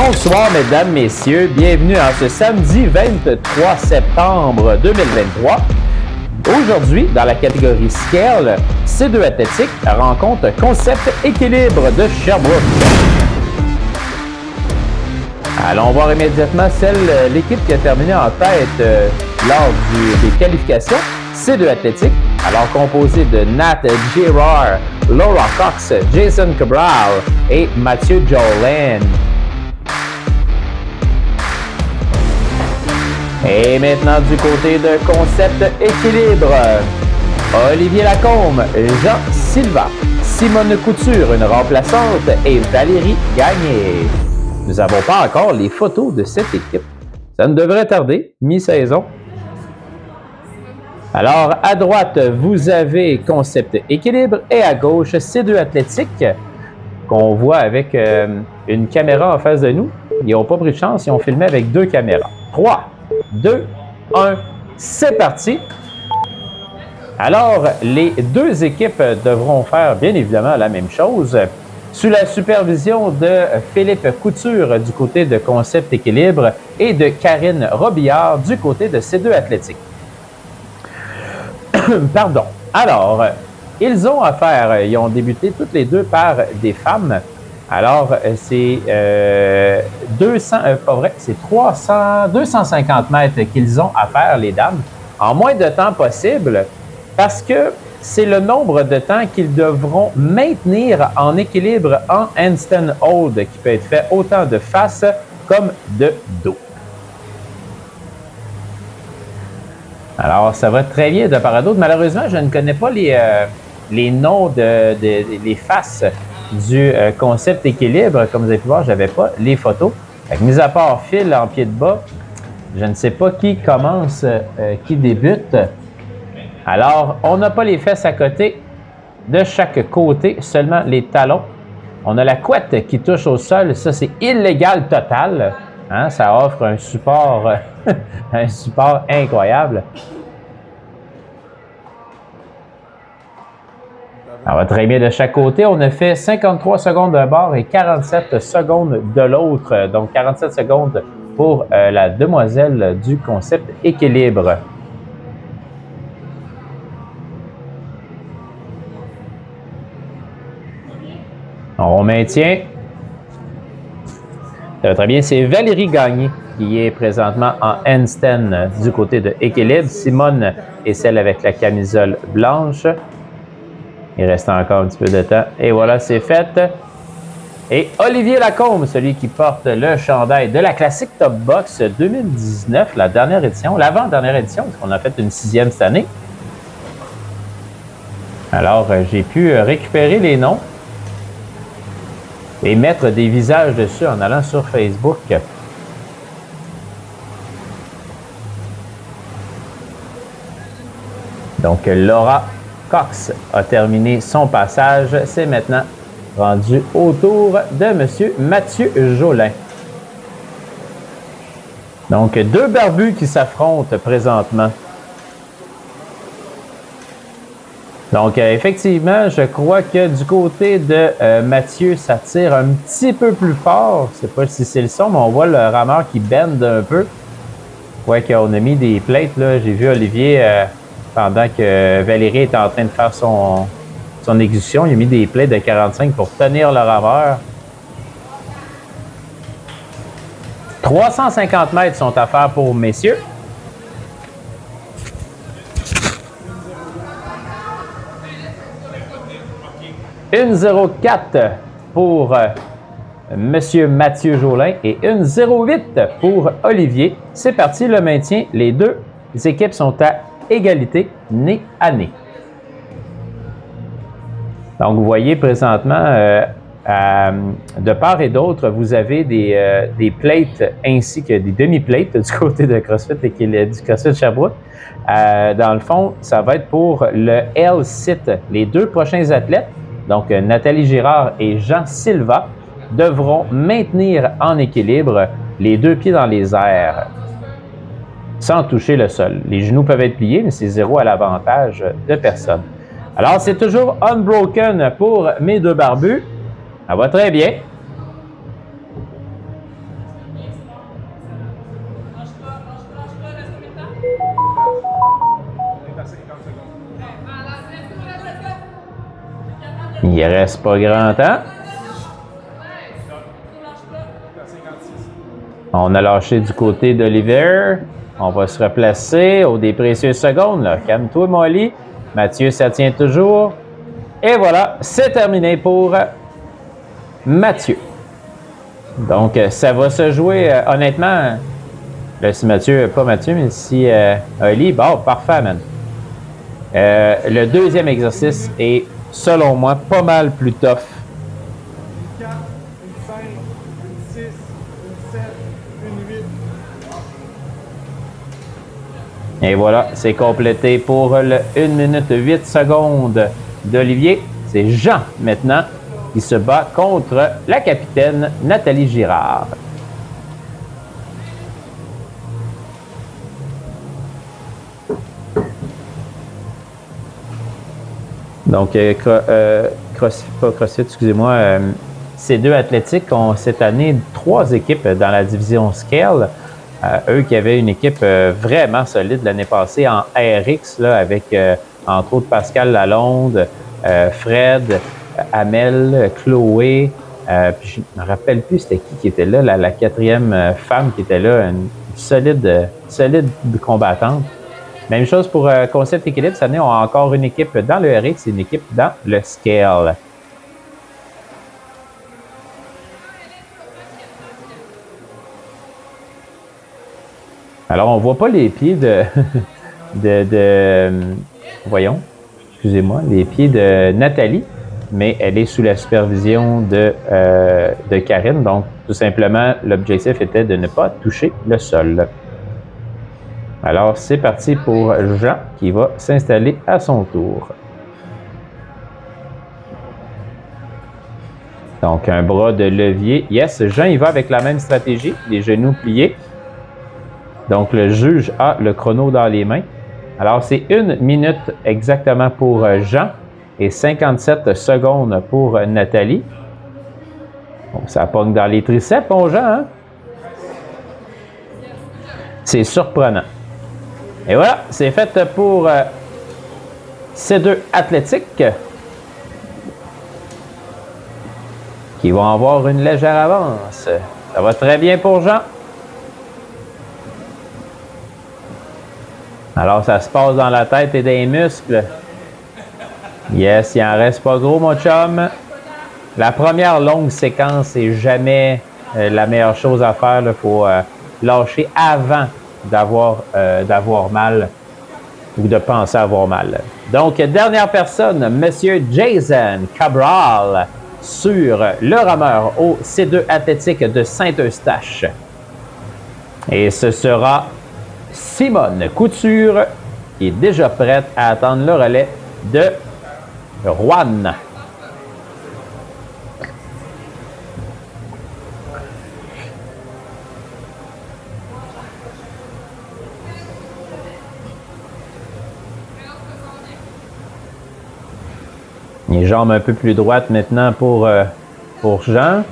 Bonsoir, mesdames, messieurs. Bienvenue en ce samedi 23 septembre 2023. Aujourd'hui, dans la catégorie Scale, C2 Athlétique rencontre Concept Équilibre de Sherbrooke. Allons voir immédiatement l'équipe qui a terminé en tête lors des qualifications. C2 Athlétique, alors composé de Nat Girard, Laura Cox, Jason Cabral et Mathieu Jolin. Et maintenant du côté de Concept Équilibre, Olivier Lacombe, Jean Silva, Simone Couture, une remplaçante, et Valérie Gagné. Nous n'avons pas encore les photos de cette équipe. Ça ne devrait tarder, mi-saison. Alors, à droite, vous avez Concept Équilibre et à gauche, C2 Athlétique, qu'on voit avec une caméra en face de nous. Ils n'ont pas pris de chance, ils ont filmé avec deux caméras. 3, 2, 1, c'est parti! Alors, les deux équipes devront faire bien évidemment la même chose. Sous la supervision de Philippe Couture du côté de Concept Équilibre et de Karine Robillard du côté de C2 Athlétique. Pardon. Alors, ils ont débuté toutes les deux par des femmes. Alors, c'est 250 mètres qu'ils ont à faire, les dames, en moins de temps possible, parce que c'est le nombre de temps qu'ils devront maintenir en équilibre en handstand hold, qui peut être fait autant de face comme de dos. Alors, ça va très bien de part à d'autre. Malheureusement, je ne connais pas les noms des faces du Concept Équilibre. Comme vous avez pu voir, je n'avais pas les photos. Mis à part Phil en pied de bas, je ne sais pas qui commence, qui débute. Alors, on n'a pas les fesses à côté de chaque côté, seulement les talons. On a la couette qui touche au sol. Ça, c'est illégal total. Hein? Ça offre un support, un support incroyable. Ça va très bien de chaque côté. On a fait 53 secondes d'un bord et 47 secondes de l'autre. Donc, 47 secondes pour la demoiselle du Concept Équilibre. On maintient. Ça va très bien. C'est Valérie Gagné qui est présentement en handstand du côté de Équilibre. Simone est celle avec la camisole blanche. Il reste encore un petit peu de temps. Et voilà, c'est fait. Et Olivier Lacombe, celui qui porte le chandail de la Classic Top Box 2019, la dernière édition, l'avant-dernière édition, parce qu'on a fait une 6e cette année. Alors, j'ai pu récupérer les noms et mettre des visages dessus en allant sur Facebook. Donc, Laura Cox a terminé son passage. C'est maintenant rendu au tour de M. Mathieu Jolin. Donc, deux barbus qui s'affrontent présentement. Donc, effectivement, je crois que du côté de Mathieu, ça tire un petit peu plus fort. Je ne sais pas si c'est le son, mais on voit le rameur qui bend un peu. Ouais, qu'on a mis des plates, là. J'ai vu Olivier, pendant que Valérie était en train de faire son exécution, il a mis des plates de 45 pour tenir le rameur. 350 mètres sont à faire pour messieurs. Une 0,4 pour Monsieur Mathieu Jolin et une 0,8 pour Olivier. C'est parti, le maintien. Les deux équipes sont à égalité, nez à nez. Donc, vous voyez présentement, de part et d'autre, vous avez des plates ainsi que des demi-plates du côté de CrossFit et du CrossFit Sherbrooke. Dans le fond, ça va être pour le L-Sit. Les deux prochains athlètes, donc Nathalie Girard et Jean Silva, devront maintenir en équilibre les deux pieds dans les airs sans toucher le sol. Les genoux peuvent être pliés, mais c'est 0 à l'avantage de personne. Alors, c'est toujours unbroken pour mes deux barbus. Ça va très bien. Il reste pas grand temps. On a lâché du côté d'Oliver. On va se replacer au des précieuses secondes. Calme-toi, Molly. Mathieu, ça tient toujours. Et voilà, c'est terminé pour Mathieu. Donc, ça va se jouer, honnêtement, là, si Mathieu, pas Mathieu, mais si Oli, bon, parfait, man. Le deuxième exercice est, selon moi, pas mal plus tough. Une 4, une 5, une 6, une 7, une 8. Et voilà, c'est complété pour le 1 minute 8 secondes d'Olivier. C'est Jean, maintenant, qui se bat contre la capitaine Nathalie Girard. Donc, pas CrossFit, excusez-moi, C2 Athlétique ont cette année 3 équipes dans la division Scale. Eux qui avaient une équipe vraiment solide l'année passée en RX, là, avec entre autres Pascal Lalonde, Fred, Amel, Chloé. Puis je ne me rappelle plus c'était qui était là, la quatrième femme qui était là, une solide combattante. Même chose pour Concept Équilibre. Cette année, on a encore une équipe dans le RX et une équipe dans le Scale. Alors, on ne voit pas les pieds voyons, excusez-moi, les pieds de Nathalie, mais elle est sous la supervision de Karine. Donc, tout simplement, l'objectif était de ne pas toucher le sol. Alors, c'est parti pour Jean qui va s'installer à son tour. Donc, un bras de levier. Yes, Jean, il va avec la même stratégie, les genoux pliés. Donc, le juge a le chrono dans les mains. Alors, c'est 1 minute exactement pour Jean et 57 secondes pour Nathalie. Bon, ça pogne dans les triceps, mon Jean, hein? C'est surprenant. Et voilà, c'est fait pour C2 Athlétique qui vont avoir une légère avance. Ça va très bien pour Jean. Alors, ça se passe dans la tête et des muscles. Yes, il en reste pas gros, mon chum. La première longue séquence n'est jamais la meilleure chose à faire. Il faut lâcher avant d'avoir mal ou de penser avoir mal. Donc, dernière personne, Monsieur Jason Cabral sur le rameur au C2 Athlétique de Saint-Eustache. Et ce sera Simone Couture qui est déjà prête à attendre le relais de Juan. Les jambes un peu plus droites maintenant pour Jean.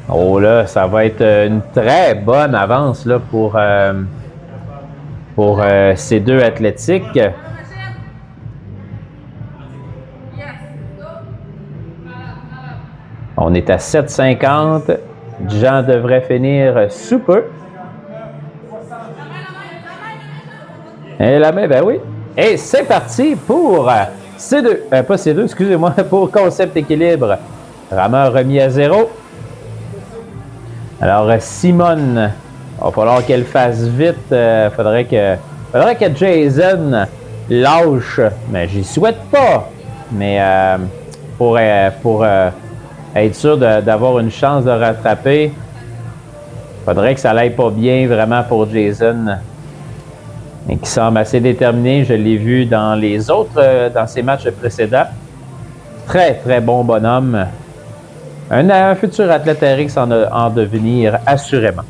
Oh là, ça va être une très bonne avance là, pour C2 Athlétique. On est à 7,50. Jean devrait finir sous peu. Et la main, ben oui. Et c'est parti pour C2. Pas C2, excusez-moi, pour Concept Équilibre. Rameur remis à 0. Alors, Simone, il va falloir qu'elle fasse vite. Faudrait que Jason lâche. Mais j'y souhaite pas. Mais pour être sûr d'avoir une chance de rattraper, faudrait que ça n'aille pas bien vraiment pour Jason. Et qui semble assez déterminé. Je l'ai vu dans dans ses matchs précédents. Très, très bon bonhomme. Un futur athlète RX en devenir, assurément.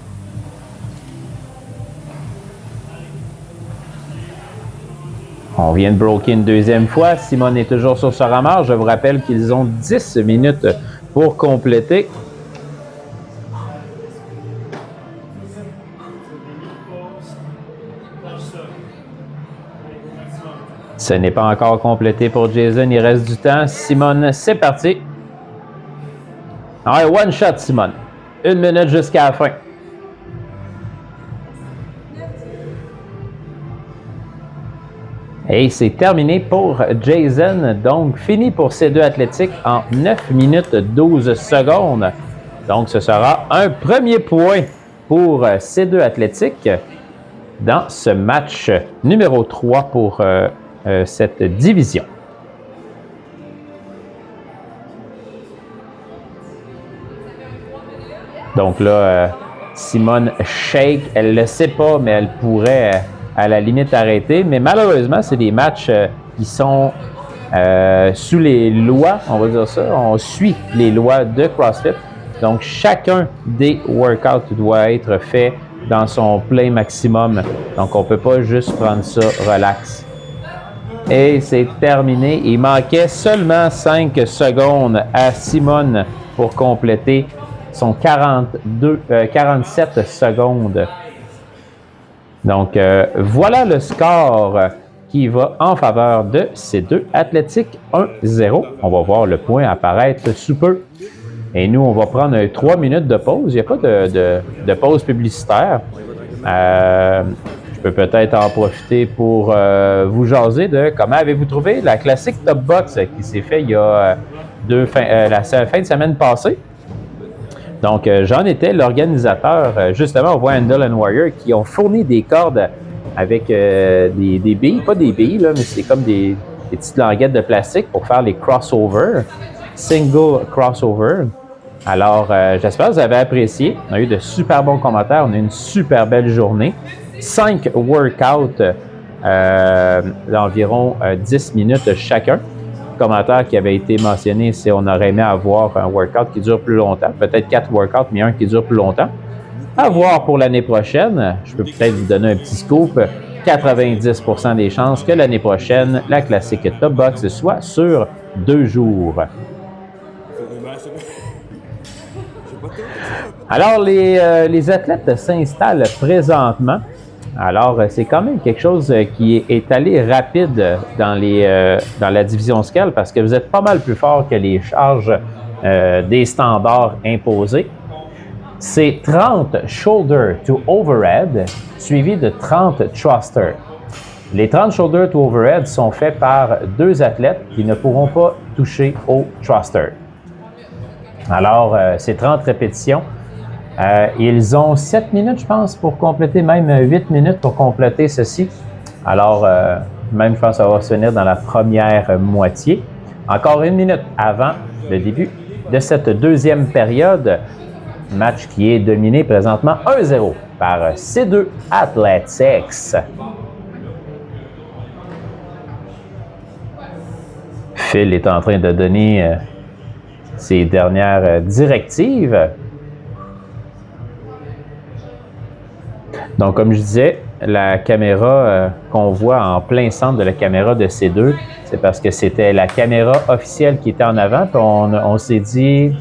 On vient de bloquer une deuxième fois. Simone est toujours sur ce rameur. Je vous rappelle qu'ils ont 10 minutes pour compléter. Ce n'est pas encore complété pour Jason. Il reste du temps. Simone, c'est parti. Ouais, one shot, Simone. 1 minute jusqu'à la fin. Et c'est terminé pour Jason. Donc, fini pour ces deux athlétiques en 9 minutes 12 secondes. Donc, ce sera un premier point pour ces deux athlétiques dans ce match numéro 3 pour cette division. Donc là, Simone shake. Elle ne le sait pas, mais elle pourrait à la limite arrêter. Mais malheureusement, c'est des matchs qui sont sous les lois, on va dire ça. On suit les lois de CrossFit. Donc, chacun des workouts doit être fait dans son play maximum. Donc, on ne peut pas juste prendre ça relax. Et c'est terminé. Il manquait seulement 5 secondes à Simone pour compléter son 47 secondes. Donc, voilà le score qui va en faveur de ces deux athlétiques. 1-0. On va voir le point apparaître sous peu. Et nous, on va prendre 3 minutes de pause. Il n'y a pas de pause publicitaire. Je peux peut-être en profiter pour vous jaser de comment avez-vous trouvé la classique Top Box qui s'est fait il y a la fin de semaine passée. Donc, j'en étais l'organisateur. Justement, on voit Handle and Warrior qui ont fourni des cordes avec des billes, pas des billes, là, mais c'est comme des petites languettes de plastique pour faire les crossovers, single crossover. Alors, j'espère que vous avez apprécié. On a eu de super bons commentaires. On a eu une super belle journée. 5 workouts d'environ 10 minutes chacun. Commentaire qui avait été mentionné, c'est on aurait aimé avoir un workout qui dure plus longtemps. Peut-être 4 workouts, mais un qui dure plus longtemps. À voir pour l'année prochaine. Je peux peut-être vous donner un petit scoop. 90% des chances que l'année prochaine, la classique Top Box soit sur 2 jours. Alors, les athlètes s'installent présentement. Alors, c'est quand même quelque chose qui est allé rapide dans la division scale parce que vous êtes pas mal plus fort que les charges des standards imposés. C'est 30 shoulder to overhead suivi de 30 thruster. Les 30 shoulder to overhead sont faits par 2 athlètes qui ne pourront pas toucher au thruster. Alors, c'est 30 répétitions. Ils ont 7 minutes, je pense, pour compléter, même 8 minutes pour compléter ceci. Alors, même, je pense que ça va se finir dans la première moitié. Encore 1 minute avant le début de cette deuxième période. Match qui est dominé présentement 1-0 par ces deux Athletics. Phil est en train de donner ses dernières directives. Donc, comme je disais, la caméra qu'on voit en plein centre de la caméra de ces deux, c'est parce que c'était la caméra officielle qui était en avant. Puis on s'est dit,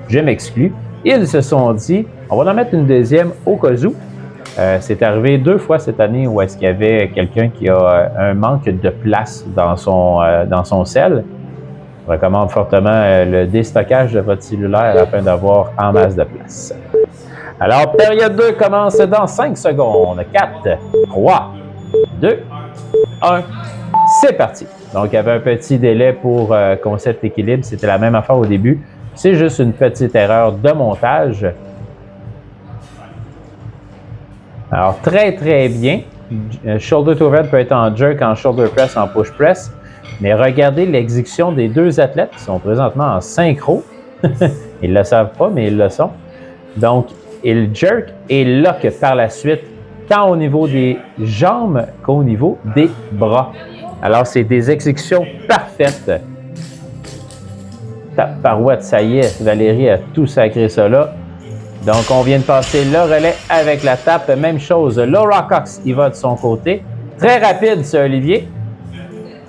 je m'exclus. Ils se sont dit, on va en mettre une deuxième au cas où. C'est arrivé 2 fois cette année où est-ce qu'il y avait quelqu'un qui a un manque de place dans son cell. Je recommande fortement le déstockage de votre cellulaire afin d'avoir en masse de place. Alors, période 2 commence dans 5 secondes. 4, 3, 2, 1. C'est parti. Donc, il y avait un petit délai pour concept équilibre. C'était la même affaire au début. C'est juste une petite erreur de montage. Alors, très, très bien. Shoulder to overhead peut être en jerk, en shoulder press, en push press. Mais regardez l'exécution des 2 athlètes qui sont présentement en synchro. Ils ne le savent pas, mais ils le sont. Donc, ils jerk et lock par la suite, tant au niveau des jambes qu'au niveau des bras. Alors, c'est des exécutions parfaites. Tabarouette, ça y est, Valérie a tout sacré ça là. Donc, on vient de passer le relais avec la tape. Même chose, Laura Cox, il va de son côté. Très rapide, ce Olivier.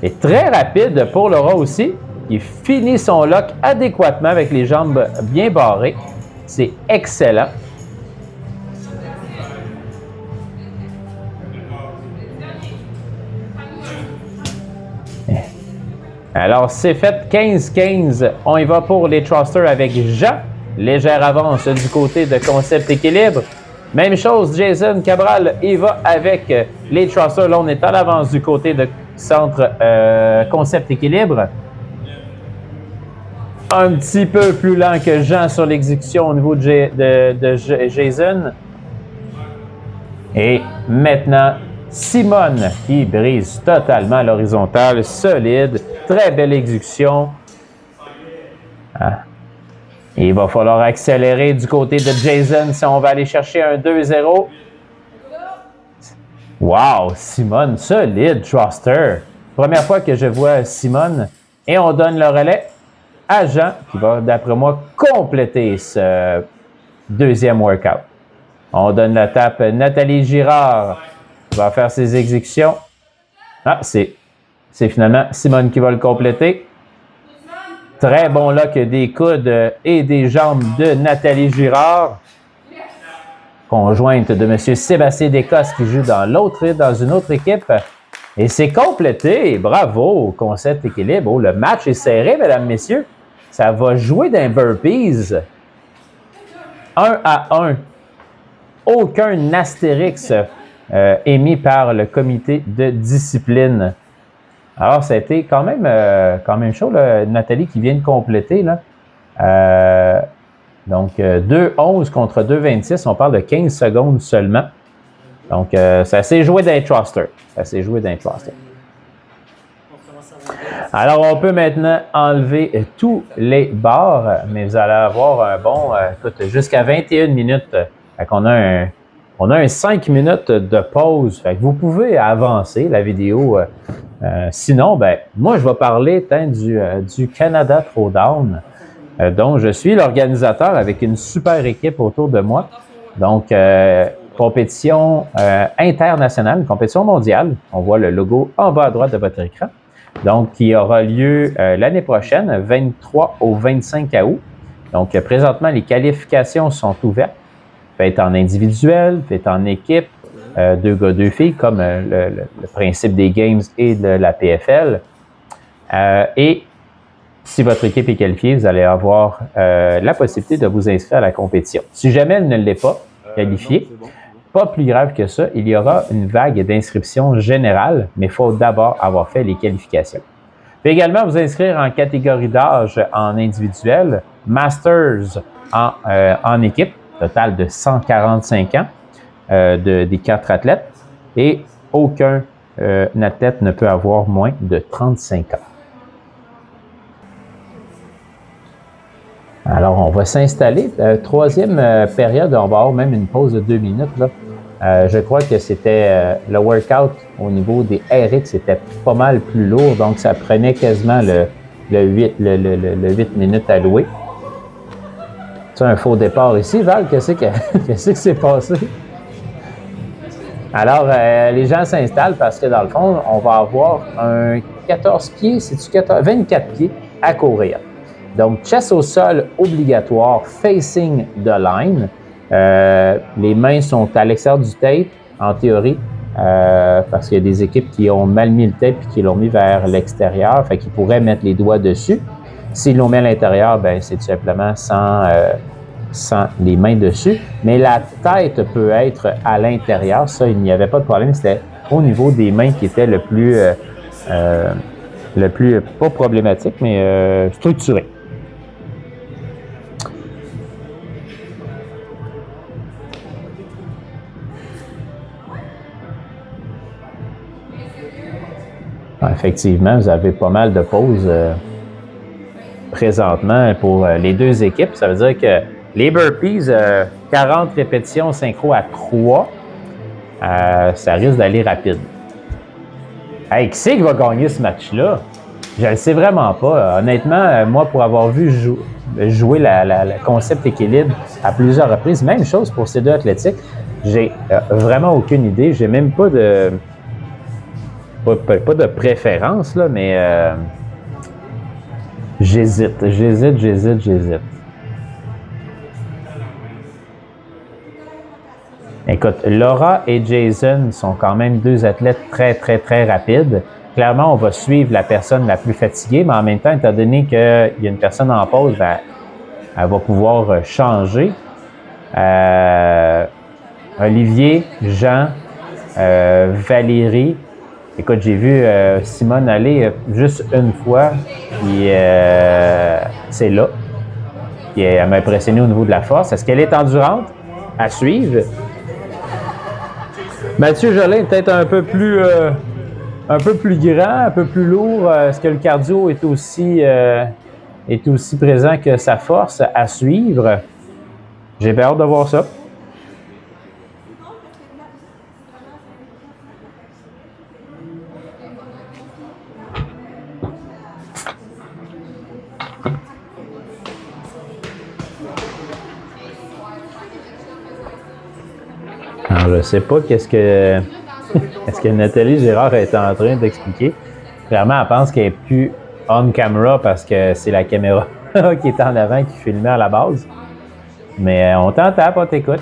Et très rapide pour Laura aussi. Il finit son lock adéquatement avec les jambes bien barrées. C'est excellent. Alors, c'est fait 15-15. On y va pour les thrusters avec Jean. Légère avance du côté de Concept Équilibre. Même chose, Jason Cabral, il va avec les thrusters. Là, on est à l'avance du côté de Centre Concept Équilibre. Un petit peu plus lent que Jean sur l'exécution au niveau de Jason. Et maintenant, Simone qui brise totalement l'horizontale, solide, très belle exécution. Ah. Il va falloir accélérer du côté de Jason si on va aller chercher un 2-0. Wow, Simone, solide thruster. Première fois que je vois Simone. Et on donne le relais à Jean qui va, d'après moi, compléter ce deuxième workout. On donne la tape à Nathalie Girard qui va faire ses exécutions. Ah, c'est finalement Simone qui va le compléter. Très bon lock des coudes et des jambes de Nathalie Girard. Conjointe de M. Sébastien Descosses qui joue dans une autre équipe. Et c'est complété. Bravo, Concept Équilibre. Oh, le match est serré, mesdames, messieurs. Ça va jouer d'un burpees. 1-1. Aucun astérix émis par le comité de discipline. Alors, ça a été quand même chaud, là. Nathalie qui vient de compléter. Là. Donc, 2-11 contre 2-26. On parle de 15 secondes seulement. Donc, ça s'est joué d'un thruster. Alors, on peut maintenant enlever tous les barres, mais vous allez avoir un bon, jusqu'à 21 minutes. Fait qu'on a un 5 minutes de pause. Fait que vous pouvez avancer la vidéo. Sinon, moi, je vais parler du Canada Throwdown, dont je suis l'organisateur avec une super équipe autour de moi. Donc, compétition internationale, une compétition mondiale. On voit le logo en bas à droite de votre écran. Donc, qui aura lieu l'année prochaine, 23 au 25 août. Donc, présentement, les qualifications sont ouvertes. Faites en individuel, faites en équipe, 2 gars, 2 filles, comme le principe des Games et de la PFL. Et si votre équipe est qualifiée, vous allez avoir la possibilité de vous inscrire à la compétition. Si jamais elle ne l'est pas qualifiée, pas plus grave que ça, il y aura une vague d'inscription générale, mais il faut d'abord avoir fait les qualifications. Vous pouvez également vous inscrire en catégorie d'âge en individuel, Masters en équipe, total de 145 ans des 4 athlètes, et aucun athlète ne peut avoir moins de 35 ans. Alors, on va s'installer. Troisième période, on va avoir même une pause de 2 minutes. Là. Je crois que c'était le workout au niveau des RX était pas mal plus lourd, donc ça prenait quasiment le 8 minutes à louer. Tu as un faux départ ici, Val? Qu'est-ce qui s'est passé? Alors, les gens s'installent parce que dans le fond, on va avoir un 14 pieds, 24 pieds à courir. Donc, chest au sol obligatoire, facing the line. Les mains sont à l'extérieur du tape, en théorie, parce qu'il y a des équipes qui ont mal mis le tape et qui l'ont mis vers l'extérieur, fait qu'ils pourraient mettre les doigts dessus. S'ils l'ont mis à l'intérieur, c'est tout simplement sans les mains dessus. Mais la tête peut être à l'intérieur. Ça, il n'y avait pas de problème. C'était au niveau des mains qui était le plus pas problématique, mais structuré. Effectivement, vous avez pas mal de pauses présentement pour les deux équipes. Ça veut dire que les burpees, 40 répétitions synchro à 3, ça risque d'aller rapide. Hey, qui c'est qui va gagner ce match-là? Je ne le sais vraiment pas. Honnêtement, moi, pour avoir vu jouer le concept équilibre à plusieurs reprises, même chose pour ces deux athlétiques, j'ai vraiment aucune idée. J'ai même pas de... Pas de préférence, là, mais j'hésite. Écoute, Laura et Jason sont quand même deux athlètes très, très, très rapides. clairement, on va suivre la personne la plus fatiguée, mais en même temps, étant donné qu'il y a une personne en pause, ben, elle va pouvoir changer. Olivier, Jean, Valérie. Écoute, j'ai vu Simone aller juste une fois, puis c'est là. Puis elle m'a impressionné au niveau de la force. Est-ce qu'elle est endurante? À suivre. Mathieu Jolin, peut-être un peu plus grand, un peu plus lourd. Est-ce que le cardio est aussi présent que sa force à suivre? J'ai bien hâte de voir ça. Alors, je ne sais pas est-ce que Nathalie Gérard est en train d'expliquer. Clairement, elle pense qu'elle n'est plus on camera parce que c'est la caméra qui est en avant qui filmait à la base. Mais on t'entend, on t'écoute.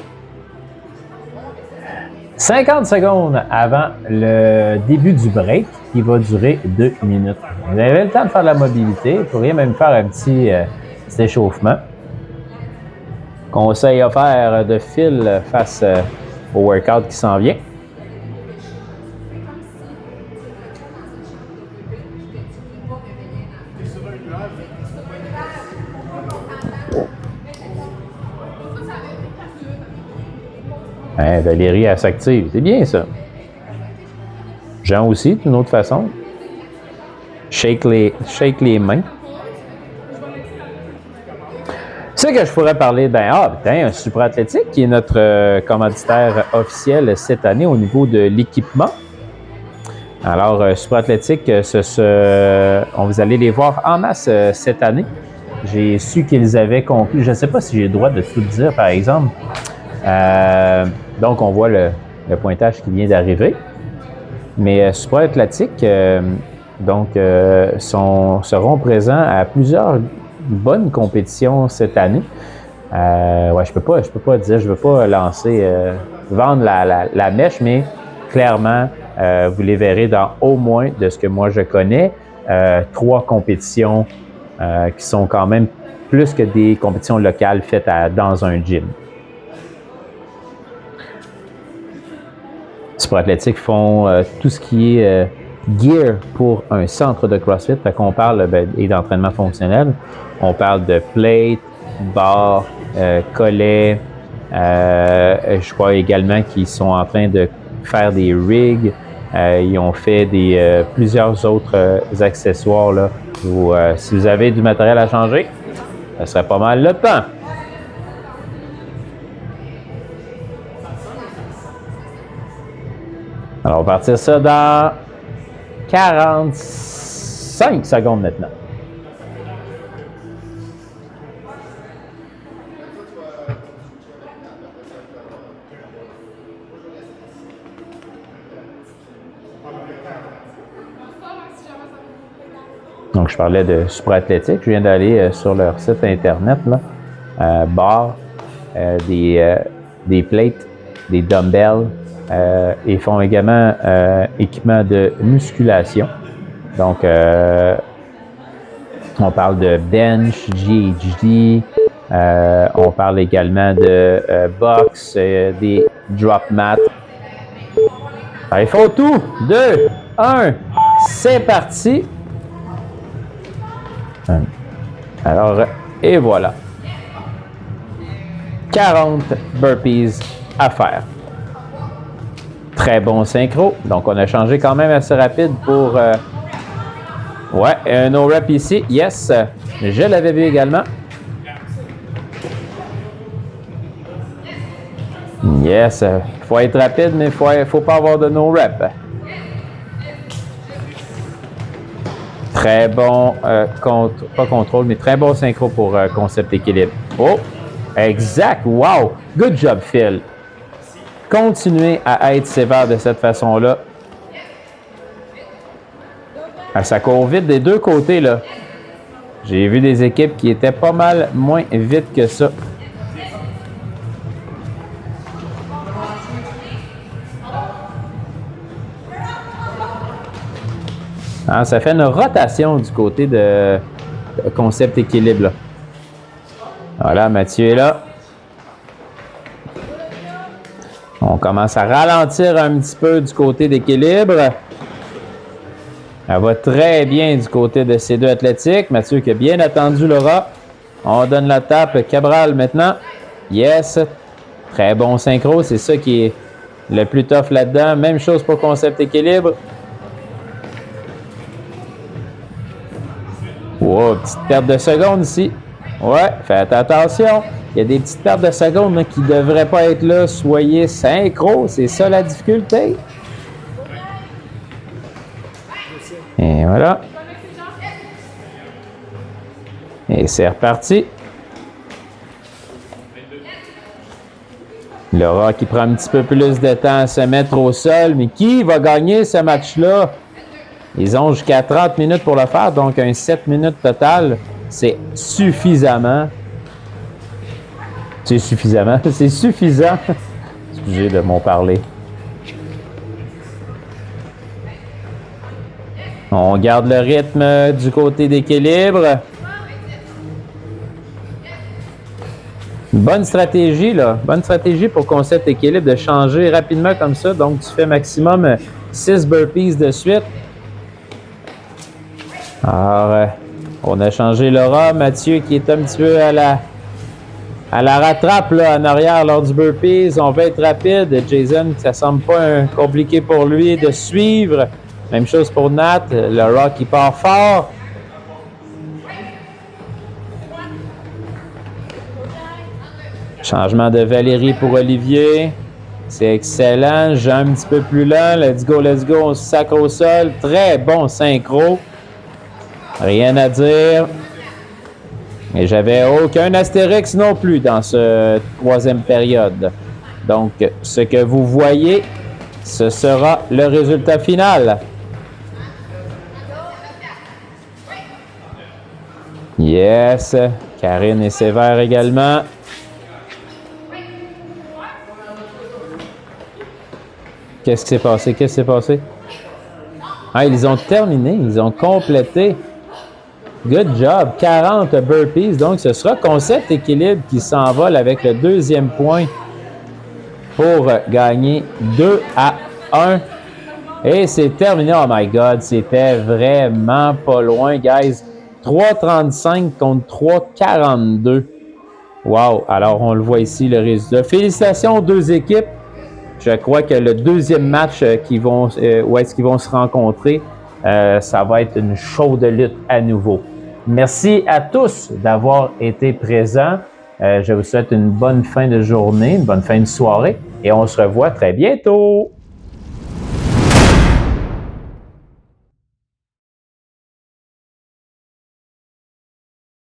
50 secondes avant le début du break, qui va durer 2 minutes. Vous avez le temps de faire de la mobilité. Vous pourriez même faire un petit échauffement. Conseil offert de fil face au workout qui s'en vient. Hein, Valérie, elle s'active. C'est bien ça. Jean aussi, d'une autre façon. Shake les mains. C'est que je pourrais parler un Super Athlétique qui est notre commanditaire officiel cette année au niveau de l'équipement. Alors, Super Athlétique, vous allez les voir en masse cette année. J'ai su qu'ils avaient conclu, je ne sais pas si j'ai le droit de tout dire, par exemple. Donc, on voit le pointage qui vient d'arriver. Mais Super Athlétique, seront présents à plusieurs bonnes compétitions cette année. Je peux pas dire, je veux pas vendre la mèche, mais clairement, vous les verrez dans au moins, de ce que moi je connais, 3 compétitions qui sont quand même plus que des compétitions locales faites dans un gym. Super Athlétique font tout ce qui est gear pour un centre de CrossFit. Fait qu'on parle d'entraînement fonctionnel. On parle de plate, barre, collet. Je crois également qu'ils sont en train de faire des rigs. Ils ont fait plusieurs autres accessoires là, où, si vous avez du matériel à changer, ça serait pas mal le temps. Alors, on va partir ça dans 45 secondes maintenant. Donc, je parlais de Super Athlétique. Je viens d'aller sur leur site internet, là. Barres, des plates, des dumbbells. Ils font également équipement de musculation. Donc, on parle de bench, GHD. On parle également de box, des drop mats. Alors, ils font tout. 2, 1, c'est parti. Alors, et voilà. 40 burpees à faire. Très bon synchro. Donc, on a changé quand même assez rapide pour... un no-rep ici. Yes, je l'avais vu également. Yes, il faut être rapide, mais il faut pas avoir de no-rep. Très bon, pas contrôle, mais très bon synchro pour concept équilibre. Oh, exact, wow, good job Phil. Continuez à être sévère de cette façon-là. Ça court vite des deux côtés, là. J'ai vu des équipes qui étaient pas mal moins vite que ça. Ah, ça fait une rotation du côté de concept équilibre. Là. Voilà, Mathieu est là. On commence à ralentir un petit peu du côté d'équilibre. Elle va très bien du côté de ces deux athlétiques. Mathieu qui a bien attendu Laura. On donne la tape. Cabral maintenant. Yes. Très bon synchro. C'est ça qui est le plus tough là-dedans. Même chose pour concept équilibre. Wow, petite perte de seconde ici. Ouais, faites attention. Il y a des petites pertes de secondes là, qui ne devraient pas être là. Soyez synchro. C'est ça la difficulté. Et voilà. Et c'est reparti. Laura qui prend un petit peu plus de temps à se mettre au sol. Mais qui va gagner ce match-là? Ils ont jusqu'à 30 minutes pour le faire, donc un 7 minutes total. C'est suffisamment. C'est suffisamment. C'est suffisant. Excusez de m'en parler. On garde le rythme du côté d'équilibre. Bonne stratégie, là. Bonne stratégie pour concept équilibre de changer rapidement comme ça. Donc, tu fais maximum 6 burpees de suite. Alors, on a changé Laura. Mathieu qui est un petit peu à la rattrape là, en arrière lors du burpees. On va être rapide. Jason, ça semble pas compliqué pour lui de suivre. Même chose pour Nat. Laura qui part fort. Changement de Valérie pour Olivier. C'est excellent. Jean un petit peu plus lent. Let's go, let's go. On se sacre au sol. Très bon synchro. Rien à dire. Et j'avais aucun astérix non plus dans ce troisième période. Donc, ce que vous voyez, ce sera le résultat final. Yes. Karine est sévère également. Qu'est-ce qui s'est passé? Qu'est-ce qui s'est passé? Ah, ils ont terminé. Ils ont complété. Good job. 40 burpees. Donc, ce sera concept équilibre qui s'envole avec le deuxième point pour gagner 2-1. Et c'est terminé. Oh my God, c'était vraiment pas loin, guys. 3,35 contre 3,42. Wow. Alors, on le voit ici, le résultat. Félicitations aux deux équipes. Je crois que le deuxième match où est-ce qu'ils vont se rencontrer, ça va être une chaude lutte à nouveau. Merci à tous d'avoir été présents. Je vous souhaite une bonne fin de journée, une bonne fin de soirée et on se revoit très bientôt.